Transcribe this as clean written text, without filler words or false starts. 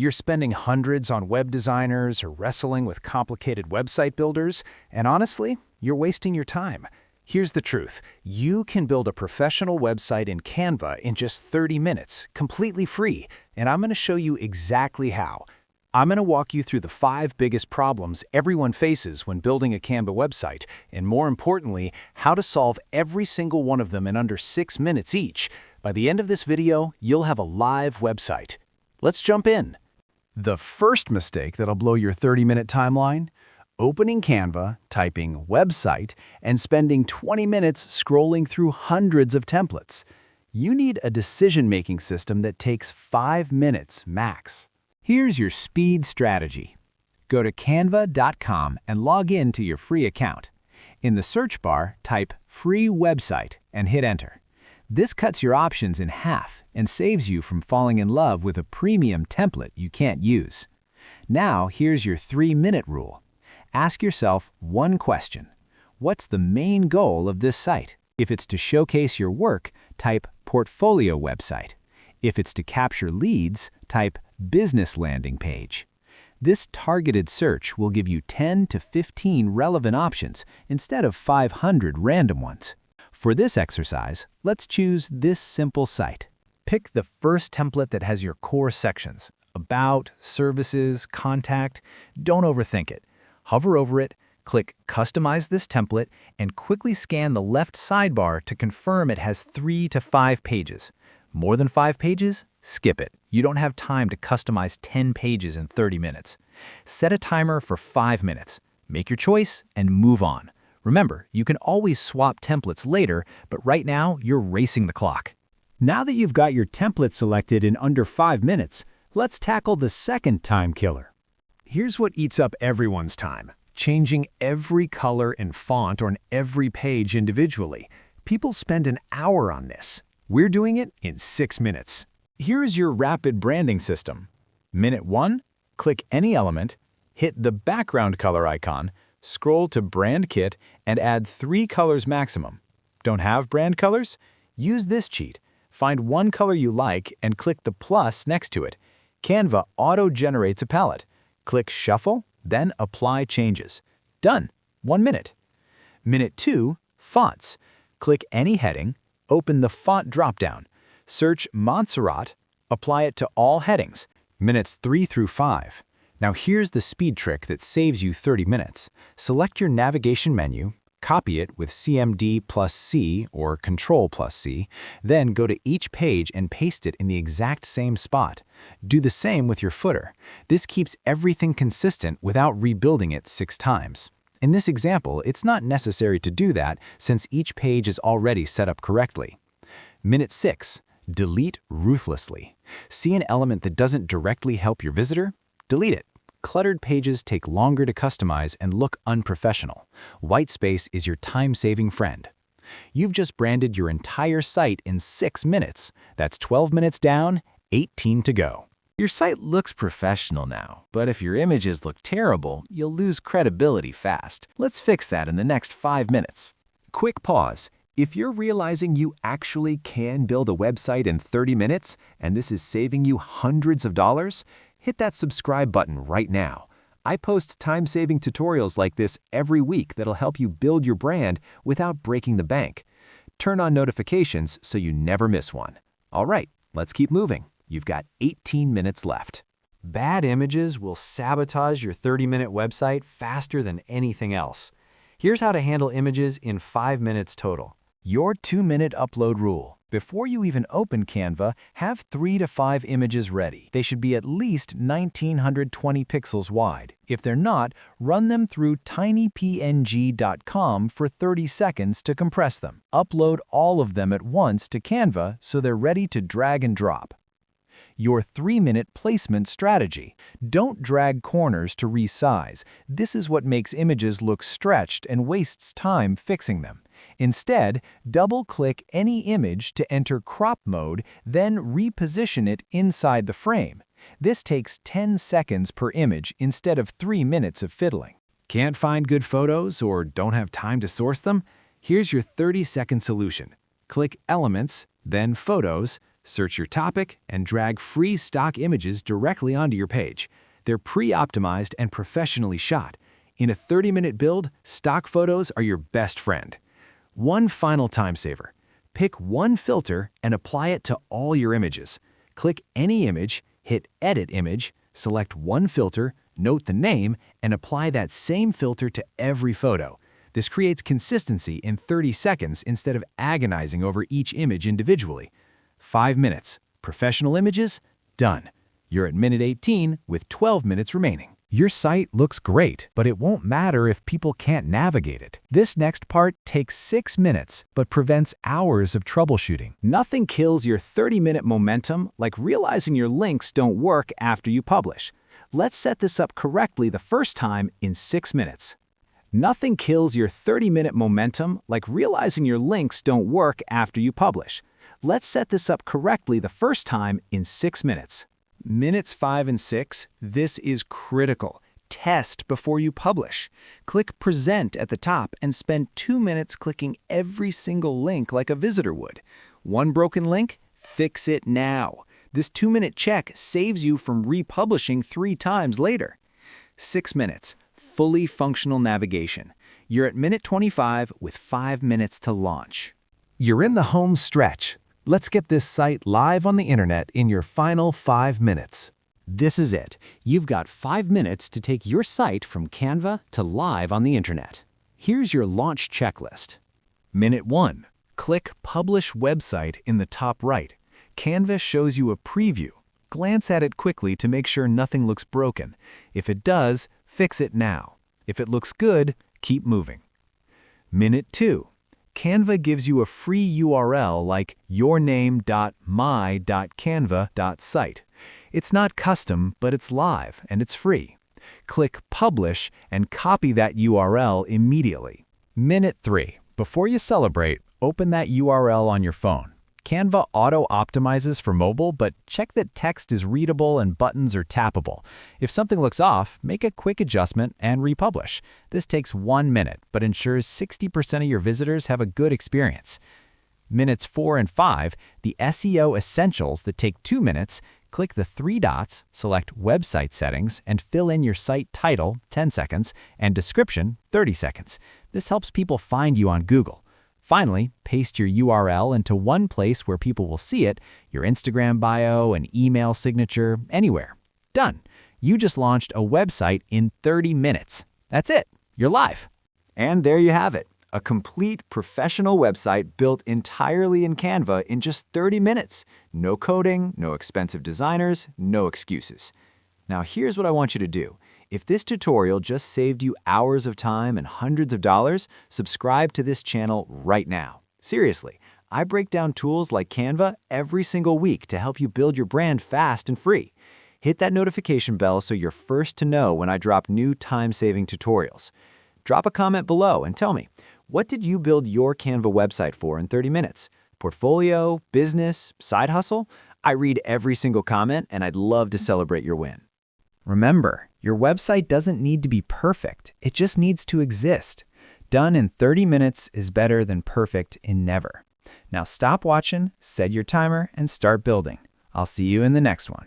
You're spending hundreds on web designers or wrestling with complicated website builders, and honestly, you're wasting your time. Here's the truth. You can build a professional website in Canva in just 30 minutes, completely free, and I'm going to show you exactly how. I'm going to walk you through the 5 biggest problems everyone faces when building a Canva website, and more importantly, how to solve every single one of them in under 6 minutes each. By the end of this video, you'll have a live website. Let's jump in. The first mistake that'll blow your 30-minute timeline: opening Canva, typing website, and spending 20 minutes scrolling through hundreds of templates. You need a decision-making system that takes 5 minutes max. Here's your speed strategy. Go to canva.com and log in to your free account. In the search bar, type "free website" and hit enter. This cuts your options in half and saves you from falling in love with a premium template you can't use. Now, here's your 3-minute rule. Ask yourself one question. What's the main goal of this site? If it's to showcase your work, type "portfolio website." If it's to capture leads, type "business landing page." This targeted search will give you 10 to 15 relevant options instead of 500 random ones. For this exercise, let's choose this simple site. Pick the first template that has your core sections: about, services, contact. Don't overthink it. Hover over it, click Customize this template, and quickly scan the left sidebar to confirm it has 3 to 5 pages. More than 5 pages? Skip it. You don't have time to customize 10 pages in 30 minutes. Set a timer for 5 minutes. Make your choice and move on. Remember, you can always swap templates later, but right now you're racing the clock. Now that you've got your template selected in under 5 minutes, let's tackle the second time killer. Here's what eats up everyone's time: changing every color and font on every page individually. People spend an hour on this. We're doing it in 6 minutes. Here is your rapid branding system. Minute 1, click any element, hit the background color icon, scroll to Brand Kit, and add 3 colors maximum. Don't have brand colors? Use this cheat. Find one color you like and click the plus next to it. Canva auto-generates a palette. Click Shuffle, then Apply Changes. Done. 1 minute. Minute 2, fonts. Click any heading, open the font dropdown, search Montserrat, apply it to all headings. Minutes 3 through 5. Now here's the speed trick that saves you 30 minutes. Select your navigation menu, copy it with CMD+C or Control+C, then go to each page and paste it in the exact same spot. Do the same with your footer. This keeps everything consistent without rebuilding it 6 times. In this example, it's not necessary to do that since each page is already set up correctly. Minute 6. Delete ruthlessly. See an element that doesn't directly help your visitor? Delete it. Cluttered pages take longer to customize and look unprofessional. White space is your time-saving friend. You've just branded your entire site in 6 minutes. That's 12 minutes down, 18 to go. Your site looks professional now, but if your images look terrible, you'll lose credibility fast. Let's fix that in the next 5 minutes. Quick pause. If you're realizing you actually can build a website in 30 minutes, and this is saving you hundreds of dollars, hit that subscribe button right now. I post time-saving tutorials like this every week that'll help you build your brand without breaking the bank. Turn on notifications so you never miss one. All right, let's keep moving. You've got 18 minutes left. Bad images will sabotage your 30-minute website faster than anything else. Here's how to handle images in 5 minutes total. Your 2-minute upload rule. Before you even open Canva, have 3 to 5 images ready. They should be at least 1920 pixels wide. If they're not, run them through tinypng.com for 30 seconds to compress them. Upload all of them at once to Canva so they're ready to drag and drop. Your 3-minute placement strategy. Don't drag corners to resize. This is what makes images look stretched and wastes time fixing them. Instead, double-click any image to enter crop mode, then reposition it inside the frame. This takes 10 seconds per image instead of 3 minutes of fiddling. Can't find good photos or don't have time to source them? Here's your 30-second solution. Click Elements, then Photos, Search your topic and drag free stock images directly onto your page. They're pre-optimized and professionally shot. In a 30-minute build, stock photos are your best friend. One final time saver. Pick one filter and apply it to all your images. Click any image, hit Edit Image, select one filter, note the name, and apply that same filter to every photo. This creates consistency in 30 seconds instead of agonizing over each image individually. 5 minutes. Professional images? Done. You're at minute 18 with 12 minutes remaining. Your site looks great, but it won't matter if people can't navigate it. This next part takes 6 minutes, but prevents hours of troubleshooting. Nothing kills your 30-minute momentum like realizing your links don't work after you publish. Let's set this up correctly the first time in 6 minutes. Nothing kills your 30-minute momentum like realizing your links don't work after you publish. Let's set this up correctly the first time in 6 minutes. Minutes 5 and 6, this is critical. Test before you publish. Click Present at the top and spend 2 minutes clicking every single link like a visitor would. One broken link? Fix it now. This 2-minute check saves you from republishing 3 times later. 6 minutes. Fully functional navigation. You're at minute 25 with 5 minutes to launch. You're in the home stretch. Let's get this site live on the internet in your final 5 minutes. This is it. You've got 5 minutes to take your site from Canva to live on the internet. Here's your launch checklist. Minute 1. Click Publish Website in the top right. Canva shows you a preview. Glance at it quickly to make sure nothing looks broken. If it does, fix it now. If it looks good, keep moving. Minute 2. Canva gives you a free URL like yourname.my.canva.site. It's not custom, but it's live and it's free. Click Publish and copy that URL immediately. Minute 3. Before you celebrate, open that URL on your phone. Canva auto-optimizes for mobile, but check that text is readable and buttons are tappable. If something looks off, make a quick adjustment and republish. This takes 1 minute, but ensures 60% of your visitors have a good experience. Minutes 4 and 5, the SEO essentials that take 2 minutes, click the 3 dots, select Website Settings, and fill in your site title, 10 seconds, and description, 30 seconds. This helps people find you on Google. Finally, paste your URL into one place where people will see it, your Instagram bio, an email signature, anywhere. Done. You just launched a website in 30 minutes. That's it. You're live. And there you have it. A complete professional website built entirely in Canva in just 30 minutes. No coding, no expensive designers, no excuses. Now here's what I want you to do. If this tutorial just saved you hours of time and hundreds of dollars, subscribe to this channel right now. Seriously, I break down tools like Canva every single week to help you build your brand fast and free. Hit that notification bell so you're first to know when I drop new time-saving tutorials. Drop a comment below and tell me, what did you build your Canva website for in 30 minutes? Portfolio, business, side hustle? I read every single comment and I'd love to celebrate your win. Remember, your website doesn't need to be perfect. It just needs to exist. Done in 30 minutes is better than perfect in never. Now stop watching, set your timer, and start building. I'll see you in the next one.